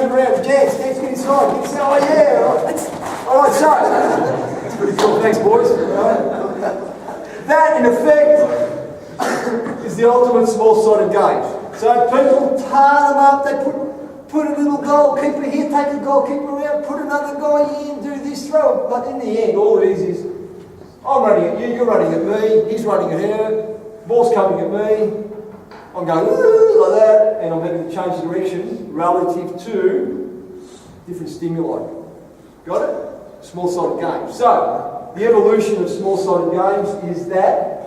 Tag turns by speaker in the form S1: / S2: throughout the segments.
S1: move around, dance, get inside, get inside, oh yeah, all right, so, that's pretty cool, thanks boys. That, in effect, is the ultimate small-sided game. So people tar them up, they put a little goalkeeper here, take a goalkeeper around, put another guy in, do this, throw it. But in the end, all it is I'm running at you, you're running at me, he's running at her, ball's coming at me, I'm going like that, and I'm having to change direction relative to different stimuli. Got it? Small-sided games. So, the evolution of small-sided games is that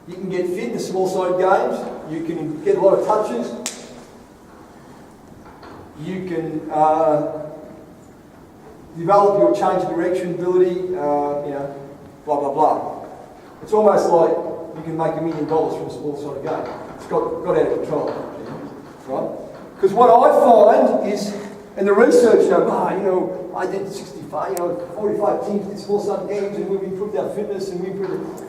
S1: you can get fit in small-sided games, you can get a lot of touches, you can develop your change of direction ability, blah, blah, blah. It's almost like you can make $1 million from a small-sided game. It's got out of control, right? Because what I find is, and the research I did 45 teams did small-sided games, and we've improved our fitness, and we improved it.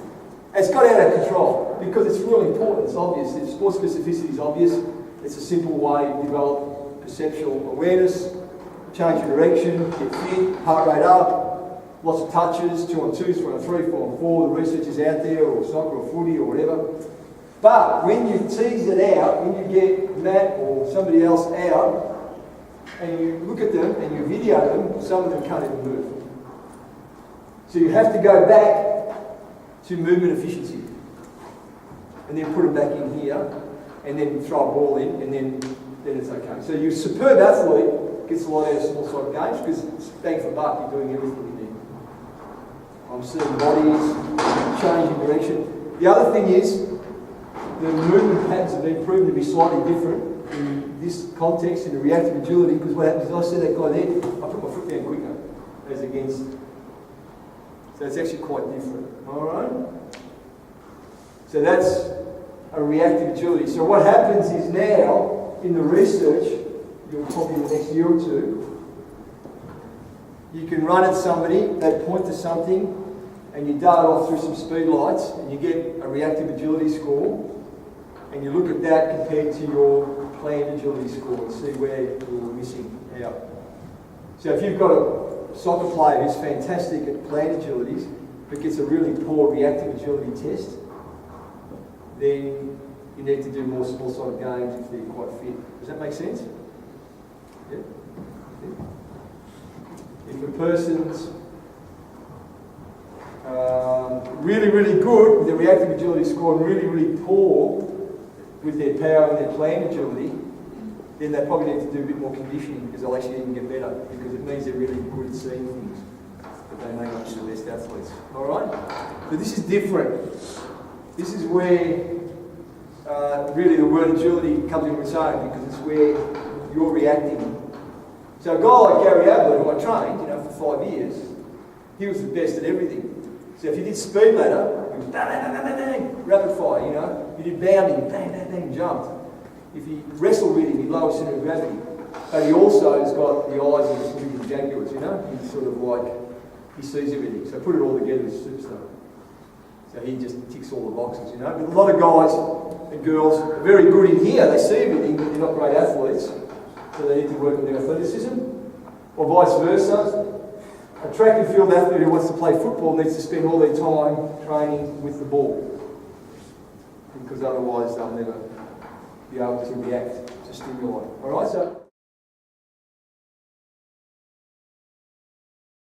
S1: It's got out of control because it's really important. It's obvious. The sport specificity is obvious. It's a simple way to develop perceptual awareness, change your direction, get fit, heart rate up, lots of touches, 2 on 2, 3 on 3, 4 on 4. The research is out there, or soccer or footy or whatever. But when you tease it out, when you get Matt or somebody else out, and you look at them and you video them, some of them can't even move. So you have to go back to movement efficiency, and then put them back in here, and then throw a ball in, and then it's okay. So your superb athlete gets a lot out of small-sided games because it's bang for buck, you're doing everything you need. I'm seeing bodies, changing direction. The other thing is, the movement patterns have been proven to be slightly different in this context, in the reactive agility, because what happens is I see that guy there, I put my foot down quicker, as against. So it's actually quite different, all right? So that's a reactive agility. So what happens is now, in the research, you'll probably in the next year or two, you can run at somebody, they point to something, and you dart off through some speed lights, and you get a reactive agility score, and you look at that compared to your planned agility score and see where you're missing out. So if you've got a soccer player who's fantastic at planned agilities, but gets a really poor reactive agility test, then you need to do more small-sided games if they're quite fit. Does that make sense? Yeah? If a person's really, really good with their reactive agility score and really, really poor with their power and their planned agility, then they probably need to do a bit more conditioning because they'll actually even get better, because it means they're really good at seeing things, but they may not be the best athletes. All right? So this is different. This is where really the word agility comes into its own, because it's where you're reacting. So a guy like Gary Ablett, who I trained, for 5 years, he was the best at everything. So if you did speed ladder, it was bang, bang, bang, bang, bang, rapid fire, You did bounding, bang, bang, bang, jumped. If he wrestled with him, he lower centre of gravity. But he also has got the eyes of the Swedish Jaguars, He's sort of like, he sees everything. So put it all together, he's a superstar. So he just ticks all the boxes, But a lot of guys and girls are very good in here. They see everything, but they're not great athletes. So they need to work on their athleticism. Or vice versa. A track and field athlete who wants to play football needs to spend all their time training with the ball. Because otherwise they'll never be able to react to stimuli. Alright, so